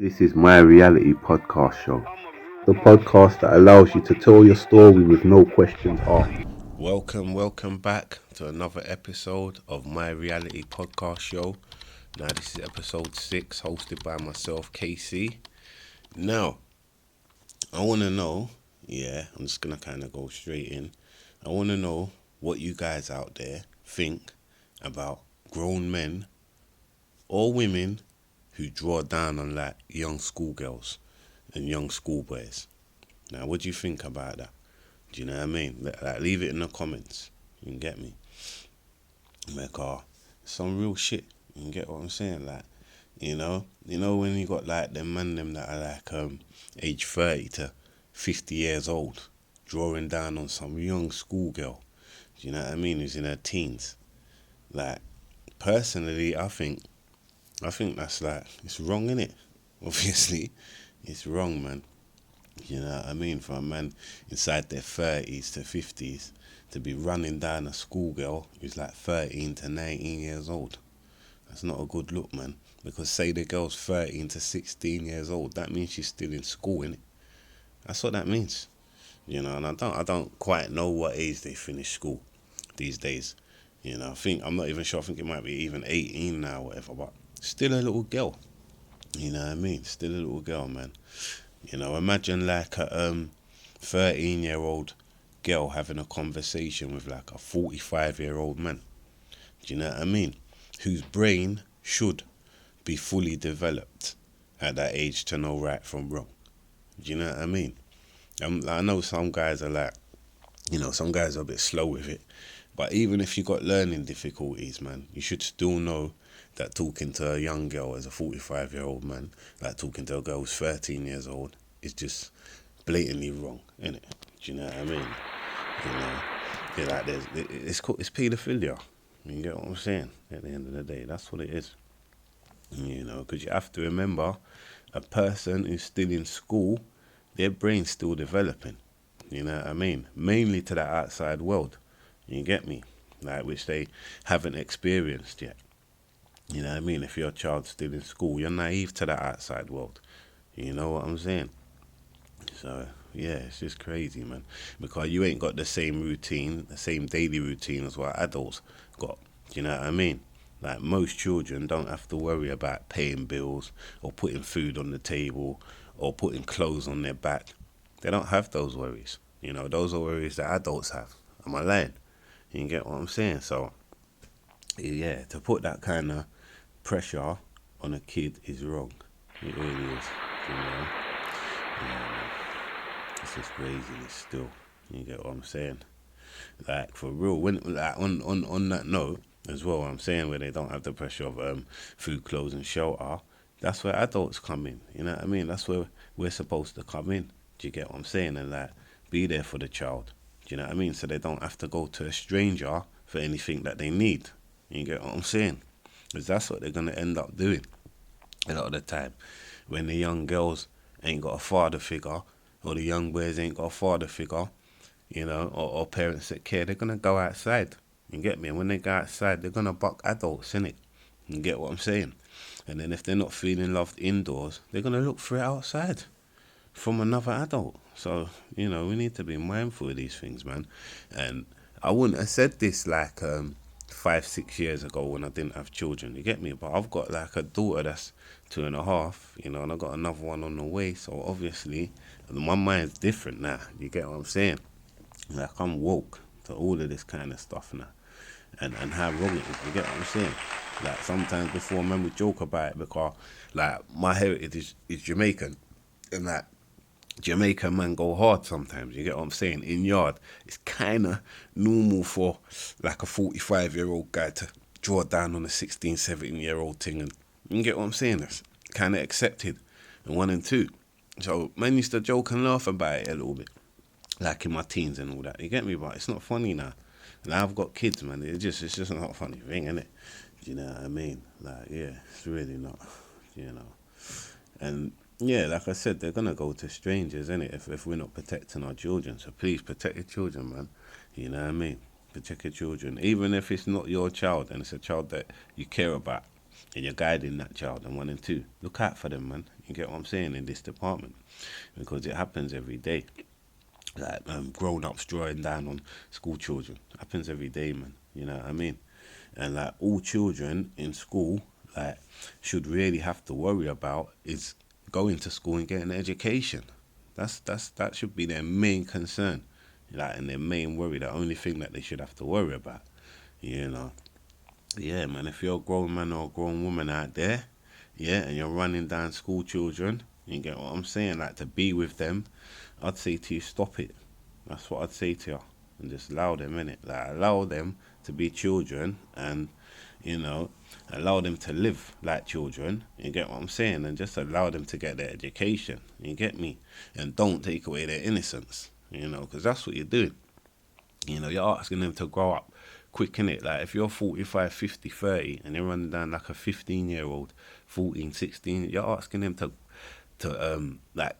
This is my reality podcast show, the podcast that allows you to tell your story with no questions asked. Welcome back to another episode of my reality podcast show. Now, this is episode 6, hosted by myself, KC. Now, I want to know, I'm just going to kind of go straight in. I want to know what you guys out there think about grown men or women who draw down on like young schoolgirls and young schoolboys. Now, what do you think about that? Do you know what I mean? Like, leave it in the comments. You can get me. Like, some real shit. You can get what I'm saying? Like, when you got like them that are like age 30 to 50 years old, drawing down on some young schoolgirl. Do you know what I mean? Who's in her teens. Like, personally, I think that's like it's wrong, innit? Obviously, it's wrong, man. You know what I mean? For a man inside their 30s to 50s to be running down a schoolgirl who's like 13 to 19 years old. That's not a good look, man. Because say the girl's 13 to 16 years old, that means she's still in school, innit? That's what that means. And I don't quite know what age they finish school these days. I'm not even sure. I think it might be even 18 now, or whatever. But still a little girl. You know what I mean? Still a little girl, man. Imagine like a 13-year-old girl having a conversation with like a 45-year-old man. Do you know what I mean? Whose brain should be fully developed at that age to know right from wrong. Do you know what I mean? I know some guys are like, some guys are a bit slow with it. But even if you got learning difficulties, man, you should still know that talking to a young girl as a 45-year-old man, like talking to a girl who's 13 years old, is just blatantly wrong, innit? Do you know what I mean? You know, it's paedophilia. You get what I'm saying? At the end of the day, that's what it is. Because you have to remember, a person who's still in school, their brain's still developing. You know what I mean? Mainly to the outside world. You get me? Like, which they haven't experienced yet. You know what I mean? If your child's still in school, you're naive to the outside world. You know what I'm saying? So, yeah, it's just crazy, man. Because you ain't got the same routine, the same daily routine as what adults got. Do you know what I mean? Like, most children don't have to worry about paying bills or putting food on the table or putting clothes on their back. They don't have those worries. Those are worries that adults have. Am I lying? You get what I'm saying? So, yeah, to put that kind of pressure on a kid is wrong. It really is. You know? Yeah, it's just craziness still. You get what I'm saying? Like, for real, when like on that note as well, I'm saying where they don't have the pressure of food, clothes, and shelter. That's where adults come in. You know what I mean? That's where we're supposed to come in. Do you get what I'm saying? And like, be there for the child. Do you know what I mean? So they don't have to go to a stranger for anything that they need. You get what I'm saying? Because that's what they're gonna end up doing a lot of the time. When the young girls ain't got a father figure, or the young boys ain't got a father figure, or parents that care, they're gonna go outside. You get me? And when they go outside, they're gonna buck adults, innit? You get what I'm saying? And then if they're not feeling loved indoors, they're gonna look for it outside from another adult. So, we need to be mindful of these things, man. And I wouldn't have said this like 5, 6 years ago when I didn't have children. You get me? But I've got like a daughter that's 2.5, and I've got another one on the way. So obviously, my mind's different now. You get what I'm saying? Like, I'm woke to all of this kind of stuff now. And how wrong it is. You get what I'm saying? Like, sometimes before, men would joke about it because, like, my heritage is Jamaican. And, like, Jamaican man go hard sometimes. You get what I'm saying? In yard, it's kind of normal for, like, a 45-year-old guy to draw down on a 16, 17-year-old thing. And you get what I'm saying? That's kind of accepted. And 1 and 2. So, men used to joke and laugh about it a little bit, like in my teens and all that. You get me? But it's not funny now. Now I've got kids, man. It's just not a funny thing, innit? Do you know what I mean? Like, yeah, it's really not. You know. And yeah, like I said, they're gonna go to strangers, innit? If we're not protecting our children. So please protect your children, man. You know what I mean? Protect your children, even if it's not your child and it's a child that you care about. and you're guiding that child and 1 and 2, look out for them, man. You get what I'm saying in this department, because it happens every day. Like grown-ups drawing down on school children happens every day, man. You know what I mean? And like all children in school, like should really have to worry about is going to school and getting an education. That should be their main concern, like, and their main worry. The only thing that they should have to worry about, you know. Yeah, man. If you're a grown man or a grown woman out there, yeah, and you're running down school children, you get what I'm saying, like to be with them, I'd say to you, stop it. That's what I'd say to you, and just allow them in it. Like allow them to be children, and you know, allow them to live like children. You get what I'm saying, and just allow them to get their education. You get me, and don't take away their innocence. You know, because that's what you're doing. You know, you're asking them to grow up quick, innit? Like, if you're 45, 50, 30, and you're running down like a 15-year-old, 14, 16, you're asking them like,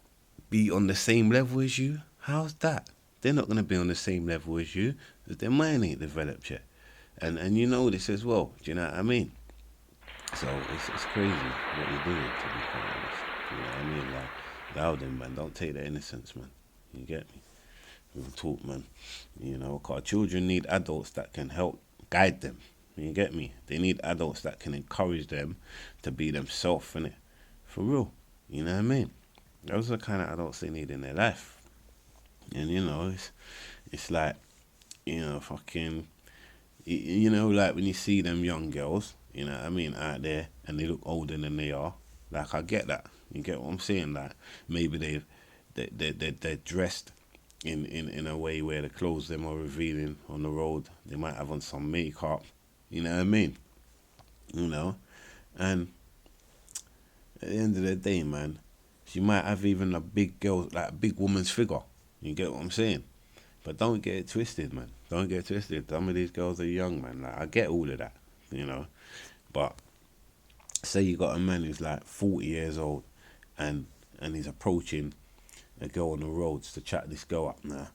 be on the same level as you? How's that? They're not going to be on the same level as you, because their mind ain't developed yet. And you know this as well, do you know what I mean? So, it's crazy what you're doing, to be quite honest. You know what I mean? Like, allow them, man. Don't take their innocence, man. You get me? Real talk, man. You know, cause children need adults that can help guide them. You get me? They need adults that can encourage them to be themselves, innit? For real. You know what I mean? Those are the kind of adults they need in their life. And you know, it's like, you know, fucking, you know, like when you see them young girls, you know what I mean, out there, and they look older than they are. Like, I get that. You get what I'm saying? Like, maybe they're dressed in a way where the clothes them are revealing on the road. They might have on some makeup. You know what I mean? You know? And at the end of the day, man, she might have even a big girl, like a big woman's figure. You get what I'm saying? But don't get it twisted, man. Don't get it twisted. Some of these girls are young, man. Like, I get all of that, you know? But say you got a man who's like 40 years old, and he's approaching a girl on the roads to chat this girl up now.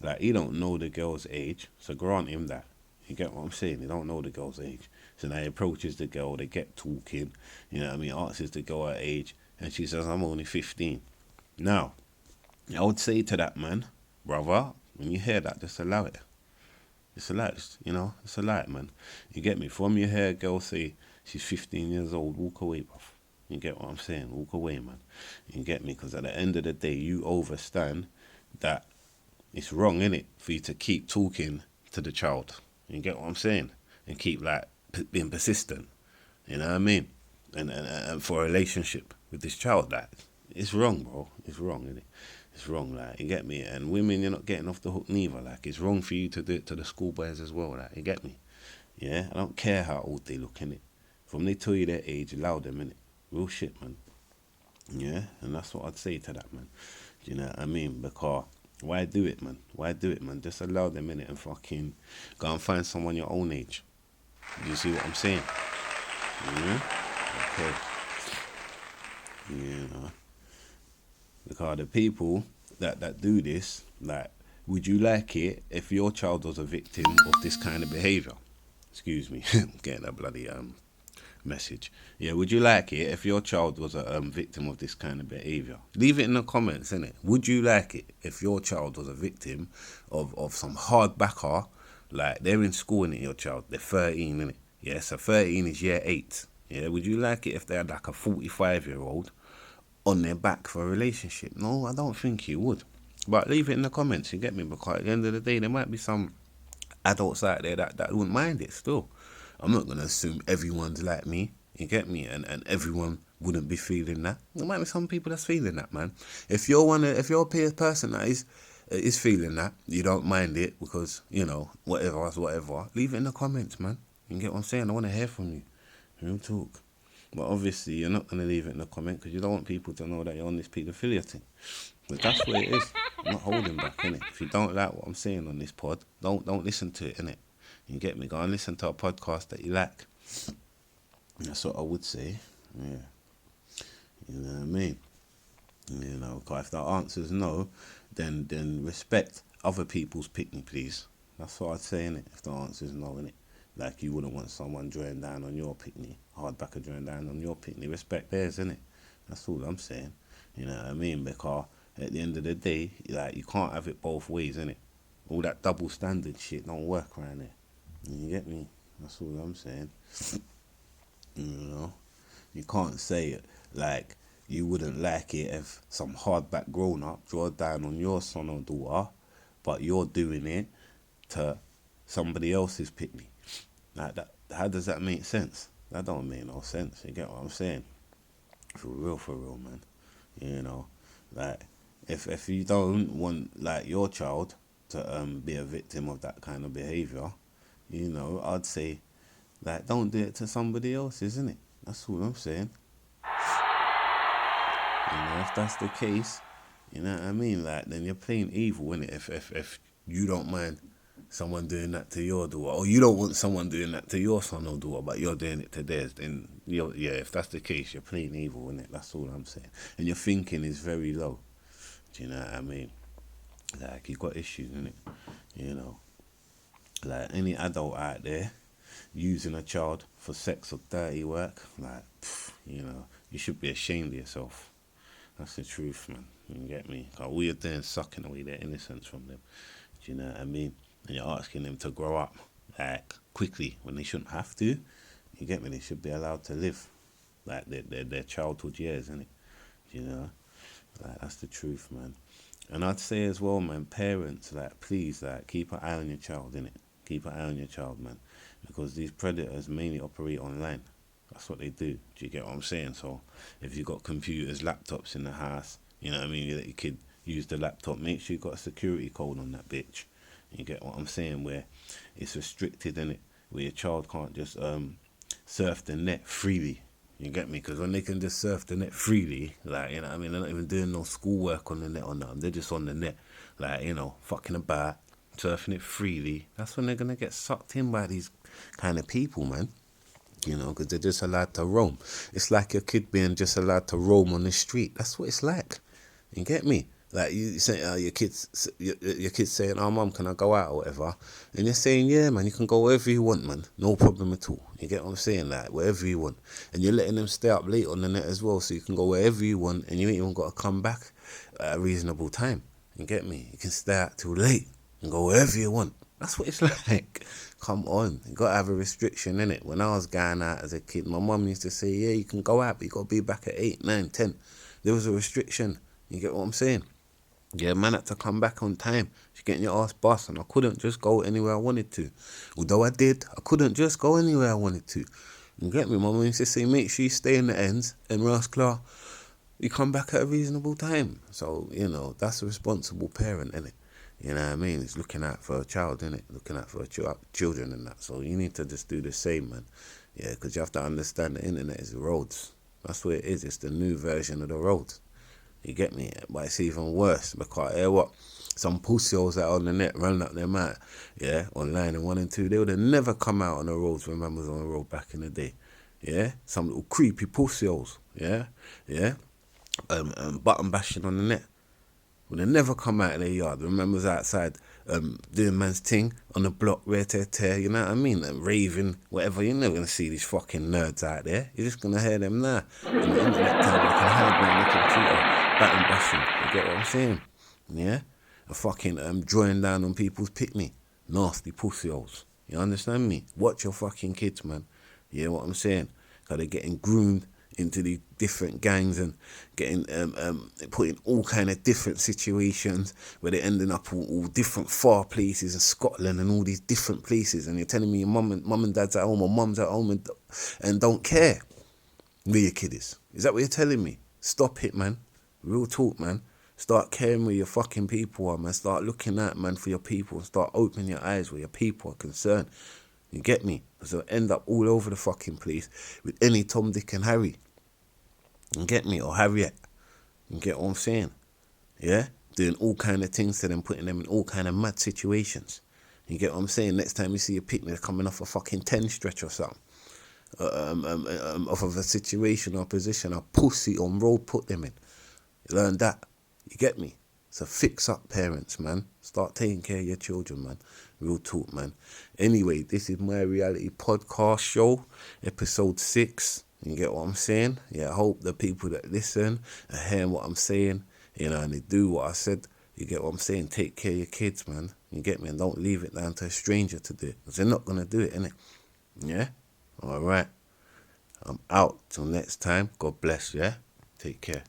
Like, he don't know the girl's age, so grant him that. You get what I'm saying? He don't know the girl's age. So now he approaches the girl, they get talking, you know what I mean, asks the girl her age, and she says, I'm only 15. Now, I would say to that man, brother, when you hear that, just allow it. Just allow it, you know, just allow it, man. You get me? From you hear a girl say she's 15 years old, walk away, bruv. You get what I'm saying? Walk away, man. You get me? Because at the end of the day, you understand that it's wrong, innit, for you to keep talking to the child. You get what I'm saying? And keep, like, being persistent. You know what I mean? And for a relationship with this child, like, it's wrong, bro. It's wrong, innit? It's wrong, like, you get me? And women, you're not getting off the hook neither. Like, it's wrong for you to do it to the schoolboys as well, like, you get me? Yeah? I don't care how old they look, innit? From they tell you their age, allow them, innit? Real shit, man. Yeah? And that's what I'd say to that, man. Do you know what I mean? Because why do it, man? Why do it, man? Just allow them, innit? And fucking go and find someone your own age. Do you see what I'm saying? Yeah? Okay. You know. Because the people that do this, like, would you like it if your child was a victim of this kind of behaviour? Excuse me, getting a bloody message. Yeah, would you like it if your child was a victim of this kind of behaviour? Leave it in the comments, innit? Would you like it if your child was a victim of some hard backer? Like, they're in school, innit, your child? They're 13, innit? Yeah, so 13 is year 8. Yeah, would you like it if they had like a 45-year-old on their back for a relationship? No, I don't think you would. But leave it in the comments, you get me? Because at the end of the day, there might be some adults out there that wouldn't mind it still. I'm not going to assume everyone's like me, you get me? And everyone wouldn't be feeling that. There might be some people that's feeling that, man. If you're a person that is feeling that, you don't mind it because, you know, whatever, leave it in the comments, man. You get what I'm saying? I want to hear from you. Real talk. But obviously, you're not going to leave it in the comment because you don't want people to know that you're on this paedophilia thing. But that's what it is. I'm not holding back, innit? If you don't like what I'm saying on this pod, don't listen to it, innit? You get me? Go and listen to a podcast that you like. That's what I would say. Yeah. You know what I mean? You know, because if the answer's no, then respect other people's pick me, please. That's what I'd say, innit? If the answer's no, innit? Like you wouldn't want someone drawing down on your picnic, hardbacker drawing down on your picnic. Respect theirs, innit? That's all I'm saying. You know what I mean? Because at the end of the day, like you can't have it both ways, innit? All that double standard shit don't work around there. You get me? That's all I'm saying. You know, you can't say it like you wouldn't like it if some hardback grown up draw down on your son or daughter, but you're doing it to somebody else's picnic. Like that, how does that make sense? That don't make no sense. You get what I'm saying? For real, man. You know, like if you don't want like your child to be a victim of that kind of behavior, you know, I'd say like don't do it to somebody else, isn't it? That's all I'm saying. You know, if that's the case, you know what I mean? Like then you're playing evil, innit? If you don't mind someone doing that to your daughter, or you don't want someone doing that to your son or daughter, but you're doing it to theirs, then yeah, if that's the case, you're playing evil, innit? That's all I'm saying. And your thinking is very low. Do you know what I mean? Like you got issues, innit? You know, like any adult out there using a child for sex or dirty work, like you know, you should be ashamed of yourself. That's the truth, man. You get me? 'Cause all you're doing is sucking away their innocence from them. Do you know what I mean? And you're asking them to grow up like quickly when they shouldn't have to. You get me? They should be allowed to live like their childhood years, innit? You know, like that's the truth, man. And I'd say as well, man, parents, like please, like keep an eye on your child, innit? Keep an eye on your child, man, because these predators mainly operate online. That's what they do. Do you get what I'm saying? So if you've got computers, laptops in the house, you know what I mean, you let your kid use the laptop, make sure you've got a security code on that bitch. You get what I'm saying? Where it's restricted, innit? Where your child can't just surf the net freely. You get me? Because when they can just surf the net freely, like, you know what I mean, they're not even doing no schoolwork on the net or nothing. They're just on the net, like, you know, fucking about, surfing it freely. That's when they're going to get sucked in by these kind of people, man. You know, because they're just allowed to roam. It's like your kid being just allowed to roam on the street. That's what it's like. You get me? Like you say, your kids saying, "Oh, mum, can I go out or whatever?" And you're saying, "Yeah, man, you can go wherever you want, man. No problem at all." You get what I'm saying? Like wherever you want, and you're letting them stay up late on the net as well, so you can go wherever you want, and you ain't even got to come back at a reasonable time. You get me? You can stay out till late and go wherever you want. That's what it's like. Come on, you gotta have a restriction in it. When I was going out as a kid, my mum used to say, "Yeah, you can go out, but you gotta be back at 8, 9, 10." There was a restriction. You get what I'm saying? Yeah, man had to come back on time. She's getting your ass bust, and I couldn't just go anywhere I wanted to. Although I did, I couldn't just go anywhere I wanted to. You get me? My mum used to say, make sure you stay in the ends, and Ross Clark, you come back at a reasonable time. So, you know, that's a responsible parent, innit? You know what I mean? It's looking out for a child, innit? Looking out for children and that. So you need to just do the same, man. Yeah, because you have to understand the internet is the roads. That's what it is. It's the new version of the roads. You get me? But it's even worse because, what? Some pussies out on the net running up their mouth, yeah, online and 1 and 2, they would have never come out on the roads when man was on the road back in the day. Yeah? Some little creepy pussies, yeah? Yeah? Button bashing on the net. Would have never come out of their yard. Remember was outside doing man's thing on the block, rare tear, you know what I mean? And raving, whatever. You're never going to see these fucking nerds out there. You're just going to hear them now. On the internet time, they can hide behind the computer, button bashing. You get what I'm saying? Yeah? A fucking drawing down on people's picnic. Nasty pussy holes. You understand me? Watch your fucking kids, man. You know what I'm saying? Because they're getting groomed into these different gangs and getting put in all kind of different situations where they're ending up all different far places in Scotland and all these different places, and you're telling me your mum and dad's at home or mum's at home and don't care where your kid is. Is that what you're telling me? Stop it, man. Real talk, man. Start caring where your fucking people are, man. Start looking out, man, for your people, and start opening your eyes where your people are concerned. You get me? Because they'll end up all over the fucking place with any Tom, Dick and Harry. You get me? Or Harriet. You get what I'm saying? Yeah? Doing all kind of things to them, putting them in all kind of mad situations. You get what I'm saying? Next time you see a picnic coming off a fucking 10 stretch or something. Off of a situation or position, a pussy on road put them in. You learn that. You get me? So fix up, parents, man. Start taking care of your children, man. Real talk, man. Anyway, this is My Reality Podcast Show, episode 6. You get what I'm saying? Yeah, I hope the people that listen are hearing what I'm saying, you know, and they do what I said. You get what I'm saying? Take care of your kids, man. You get me? And don't leave it down to a stranger to do it, because they're not going to do it, innit? Yeah? All right. I'm out. Till next time. God bless, yeah? Take care.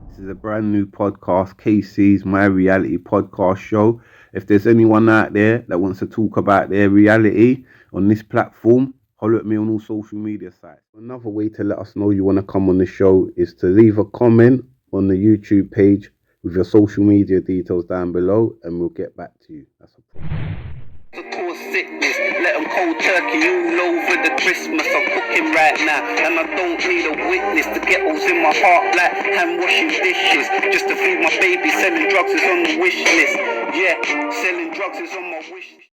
This is a brand new podcast, KC's My Reality Podcast Show. If there's anyone out there that wants to talk about their reality on this platform, holler at me on all social media sites. Another way to let us know you want to come on the show is to leave a comment on the YouTube page with your social media details down below, and we'll get back to you. That's a problem. Sickness, let them cold turkey all over the Christmas. I'm cooking right now, and I don't need a witness to get holes in my heart like hand washing dishes. Just to feed my baby, selling drugs is on the wish list. Yeah, selling drugs is on my wish list.